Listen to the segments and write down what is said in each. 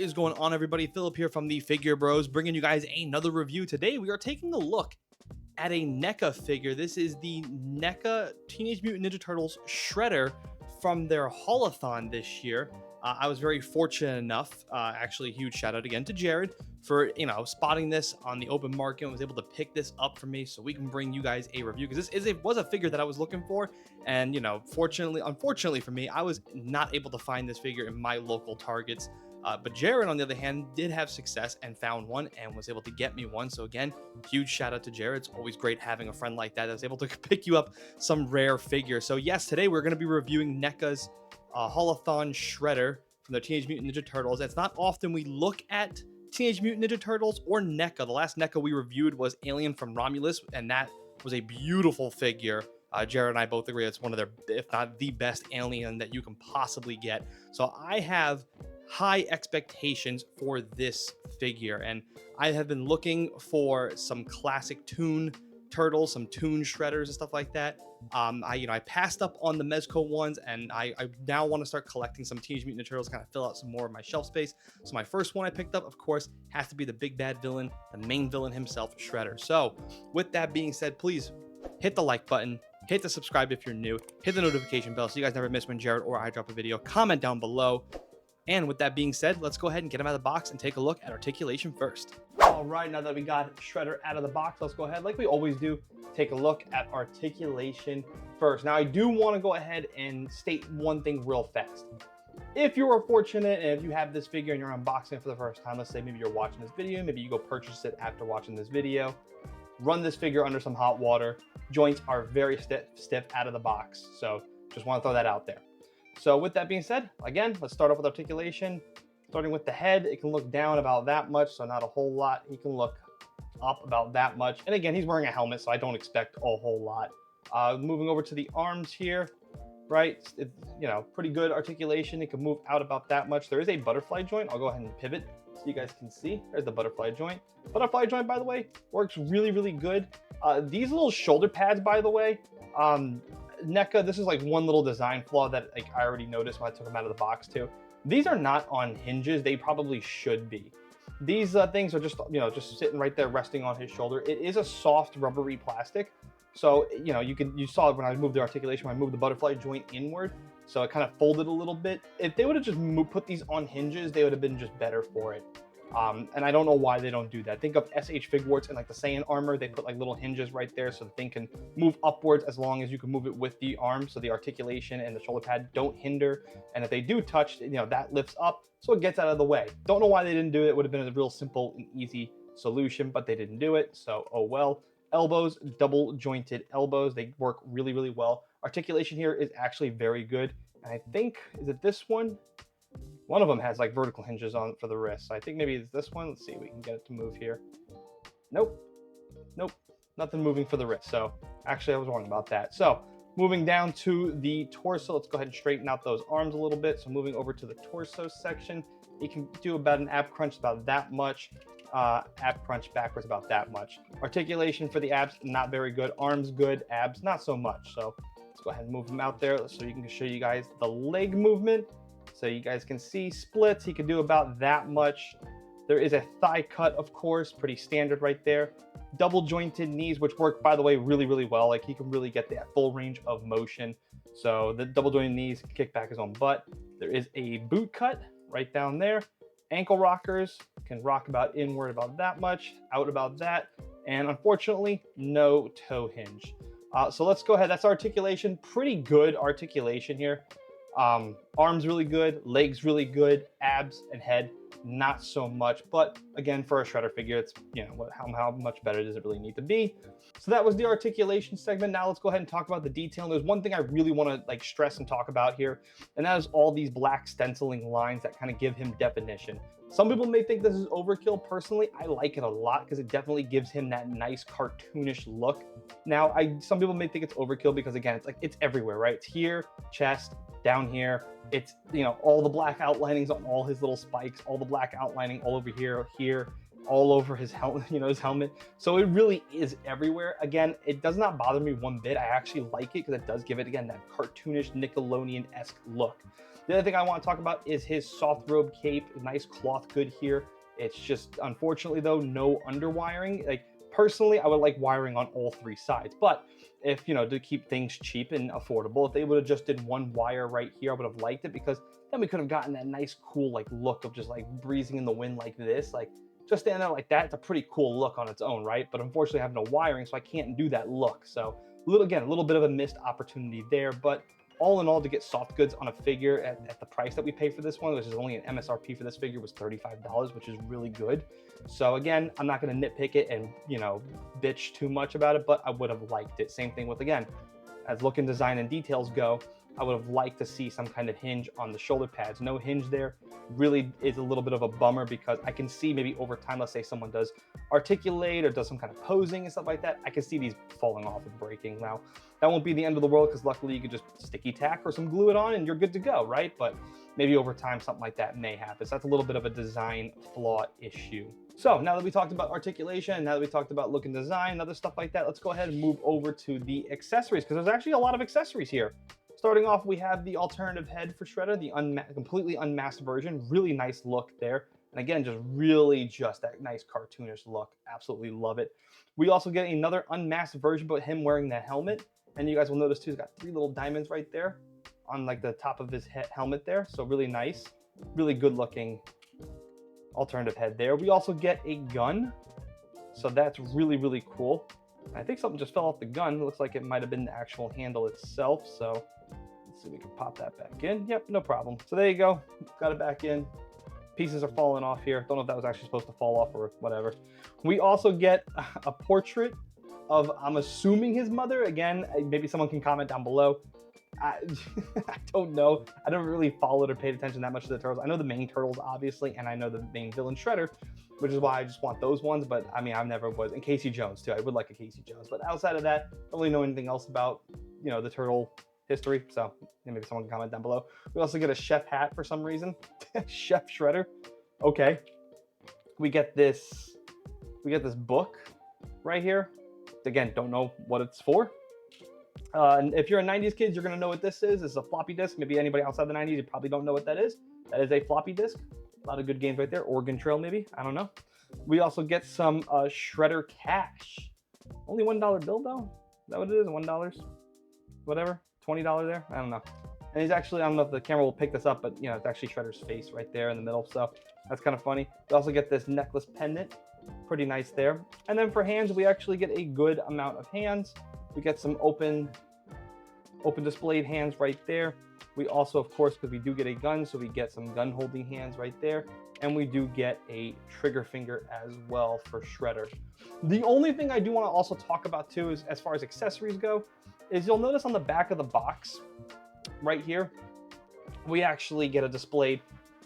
is going on, everybody? Philip here from the Figure Bros, bringing you guys another review. Today we are taking a look at a NECA figure. This is the NECA Teenage Mutant Ninja Turtles Shredder from their Hualathon this year. I was very fortunate enough, actually huge shout out again to Jared for, spotting this on the open market and was able to pick this up for me so we can bring you guys a review, because this was a figure that I was looking for. And, unfortunately for me, I was not able to find this figure in my local Targets. But Jared, on the other hand, did have success and found one and was able to get me one. So again, huge shout out to Jared. It's always great having a friend like that was able to pick you up some rare figure. So yes, today we're going to be reviewing NECA's Hualathon Shredder from the Teenage Mutant Ninja Turtles. It's not often we look at Teenage Mutant Ninja Turtles or NECA. The last NECA we reviewed was Alien from Romulus, and that was a beautiful figure. Jared and I both agree it's one of their, if not the best alien that you can possibly get. So I have high expectations for this figure, and I have been looking for some classic Toon Turtles, some Toon Shredders and stuff like that. I passed up on the Mezco ones, and I now want to start collecting some Teenage Mutant Ninja Turtles, kind of fill out some more of my shelf space. So my first one I picked up, of course, has to be the big bad villain, the main villain himself, Shredder. So with that being said, please hit the like button, hit the subscribe if you're new, hit the notification bell so you guys never miss when Jared or I drop a video. Comment down below. And with that being said, let's go ahead and get him out of the box and take a look at articulation first. All right, now that we got Shredder out of the box, let's go ahead, like we always do, take a look at articulation first. Now, I do want to go ahead and state one thing real fast. If you are fortunate and if you have this figure and you're unboxing it for the first time, let's say maybe you're watching this video, maybe you go purchase it after watching this video, run this figure under some hot water. Joints are very stiff out of the box, so just want to throw that out there. So with that being said, again, let's start off with articulation. Starting with the head, it can look down about that much, so not a whole lot. He can look up about that much. And again, he's wearing a helmet, so I don't expect a whole lot. Moving over to the arms here, right? It's, pretty good articulation. It can move out about that much. There is a butterfly joint. I'll go ahead and pivot so you guys can see. There's the butterfly joint. Butterfly joint, by the way, works really, really good. These little shoulder pads, by the way, NECA, this is like one little design flaw that I already noticed when I took them out of the box too. These are not on hinges. They probably should be. These things are just, just sitting right there resting on his shoulder. It is a soft rubbery plastic. So, you saw it when I moved the articulation, when I moved the butterfly joint inward. So it kind of folded a little bit. If they would have just put these on hinges, they would have been just better for it. And I don't know why they don't do that. Think of SH Figwarts and like the Saiyan armor. They put like little hinges right there so the thing can move upwards as long as you can move it with the arm. So the articulation and the shoulder pad don't hinder. And if they do touch, that lifts up so it gets out of the way. Don't know why they didn't do it. It would have been a real simple and easy solution, but they didn't do it. So, oh well. Elbows, double jointed elbows. They work really, really well. Articulation here is actually very good. And I think, is it this one? One of them has like vertical hinges on for the wrist. So I think maybe it's this one. Let's see if we can get it to move here. Nope. Nothing moving for the wrist. So actually I was wrong about that. So moving down to the torso, let's go ahead and straighten out those arms a little bit. So moving over to the torso section, you can do about an ab crunch about that much. Ab crunch backwards about that much. Articulation for the abs, not very good. Arms good, abs not so much. So let's go ahead and move them out there so you can show you guys the leg movement. So you guys can see splits, he can do about that much. There is a thigh cut, of course, pretty standard right there. Double jointed knees, which work, by the way, really, really well. Like he can really get that full range of motion. So the double jointed knees can kick back his own butt. There is a boot cut right down there. Ankle rockers can rock about inward about that much, out about that. And unfortunately, no toe hinge. So let's go ahead. That's articulation. Pretty good articulation here. Arms really good, legs really good, abs and head not so much, but again, for a Shredder figure, it's how much better does it really need to be? So that was the articulation segment. Now let's go ahead and talk about the detail. And there's one thing I really want to stress and talk about here, and that is all these black stenciling lines that kind of give him definition. Some people may think this is overkill. Personally, I like it a lot because it definitely gives him that nice cartoonish look. Now, some people may think it's overkill because again, it's everywhere, right? It's here, chest, down here. It's, all the black outlinings on all his little spikes, all the black outlining all over here, all over his helmet, his helmet. So it really is everywhere. Again, it does not bother me one bit. I actually like it because it does give it, again, that cartoonish Nickelodeon-esque look. The other thing I want to talk about is his soft robe cape. Nice cloth good here. It's just, unfortunately though, no underwiring. Like, personally, I would like wiring on all three sides, but if, to keep things cheap and affordable, if they would have just did one wire right here, I would have liked it, because then we could have gotten that nice, cool, like, look of just like breezing in the wind like this. Like, just standing there like that, it's a pretty cool look on its own, right? But unfortunately, I have no wiring, so I can't do that look. So, a little bit of a missed opportunity there. But all in all, to get soft goods on a figure at the price that we pay for this one, which is only an MSRP for this figure, was $35, which is really good. So again, I'm not going to nitpick it and, bitch too much about it, but I would have liked it. Same thing with, again, as look and design and details go, I would have liked to see some kind of hinge on the shoulder pads. No hinge there really is a little bit of a bummer, because I can see maybe over time, let's say someone does articulate or does some kind of posing and stuff like that, I can see these falling off and breaking. Now, that won't be the end of the world, because luckily you can just sticky tack or some glue it on and you're good to go, right? But maybe over time something like that may happen. So that's a little bit of a design flaw issue. So now that we talked about articulation, now that we talked about look and design and other stuff like that, let's go ahead and move over to the accessories, because there's actually a lot of accessories here. Starting off, we have the alternative head for Shredder, the completely unmasked version. Really nice look there. And again, just that nice cartoonish look. Absolutely love it. We also get another unmasked version, but him wearing the helmet. And you guys will notice too, he's got 3 little diamonds right there on like the top of his helmet there. So really nice, really good looking alternative head there. We also get a gun. So that's really, really cool. I think something just fell off the gun. It looks like it might have been the actual handle itself. So let's see if we can pop that back in. Yep, no problem. So there you go. Got it back in. Pieces are falling off here. Don't know if that was actually supposed to fall off or whatever. We also get a portrait of, I'm assuming, his mother. Again, maybe someone can comment down below. I don't know. I never really followed or paid attention that much to the turtles. I know the main turtles, obviously, and I know the main villain Shredder, which is why I just want those ones. But I mean, I never was. And Casey Jones, too. I would like a Casey Jones. But outside of that, don't really know anything else about, the turtle history. So maybe someone can comment down below. We also get a chef hat for some reason. Chef Shredder. Okay. We get this book right here. Again, don't know what it's for. And if you're a 90s kid, you're going to know what this is. It's a floppy disk. Maybe anybody outside the 90s, you probably don't know what that is. That is a floppy disk. A lot of good games right there. Oregon Trail, maybe. I don't know. We also get some Shredder cash. Only $1 bill, though? Is that what it is? $1? Whatever. $20 there? I don't know. And he's actually, I don't know if the camera will pick this up, but, it's actually Shredder's face right there in the middle. So that's kind of funny. We also get this necklace pendant. Pretty nice there. And then for hands, we actually get a good amount of hands. We get some open displayed hands right there. We also, of course, because we do get a gun, so we get some gun holding hands right there. And we do get a trigger finger as well for Shredder. The only thing I do want to also talk about too is, as far as accessories go, is you'll notice on the back of the box right here, we actually get a displayed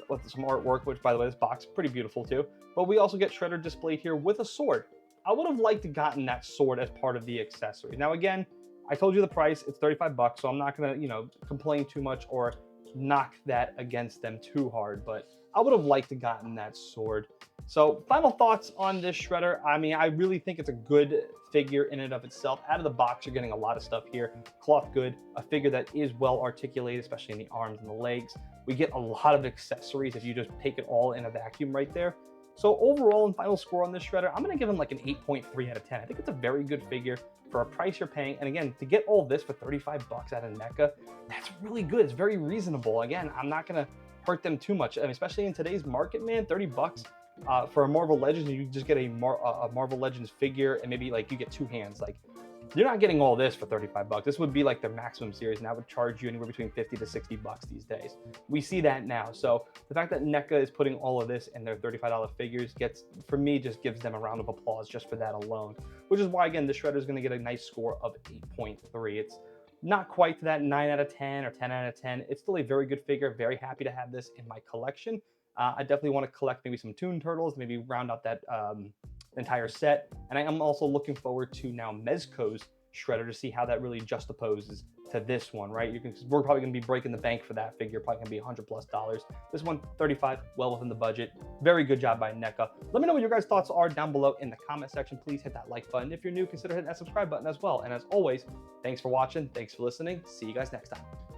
with some artwork, which, by the way, this box is pretty beautiful too. But we also get Shredder displayed here with a sword. I would have liked to gotten that sword as part of the accessory. Now, again, I told you the price, it's 35 bucks, so I'm not gonna, complain too much or knock that against them too hard, but I would have liked to gotten that sword. So final thoughts on this Shredder. I mean, I really think it's a good figure in and of itself. Out of the box, you're getting a lot of stuff here. Cloth good, a figure that is well articulated, especially in the arms and the legs. We get a lot of accessories if you just take it all in a vacuum right there. So overall, and final score on this Shredder, I'm going to give him like an 8.3 out of 10. I think it's a very good figure for a price you're paying. And again, to get all this for 35 bucks out of NECA, that's really good. It's very reasonable. Again, I'm not going to hurt them too much. I mean, especially in today's market, man, 30 bucks for a Marvel Legends, you just get a Marvel Legends figure and maybe like you get 2 hands. Like, you're not getting all this for 35 bucks. This would be like their maximum series, and that would charge you anywhere between 50 to 60 bucks these days. We see that now. So the fact that NECA is putting all of this in their $35 figures for me, just gives them a round of applause just for that alone, which is why, again, the Shredder is going to get a nice score of 8.3. It's not quite that 9 out of 10 or 10 out of 10. It's still a very good figure. Very happy to have this in my collection. I definitely want to collect maybe some Toon Turtles, maybe round out that entire set. And I am also looking forward to now Mezco's shredder to see how that really juxtaposes to this one, right? We're probably gonna be breaking the bank for that figure, probably gonna be $100+. This one, 35, well within the budget. Very good job by Neca. Let me know what your guys' thoughts are down below in the comment section. Please hit that like button. If you're new, consider hitting that subscribe button as well. And as always, thanks for watching, thanks for listening. See you guys next time.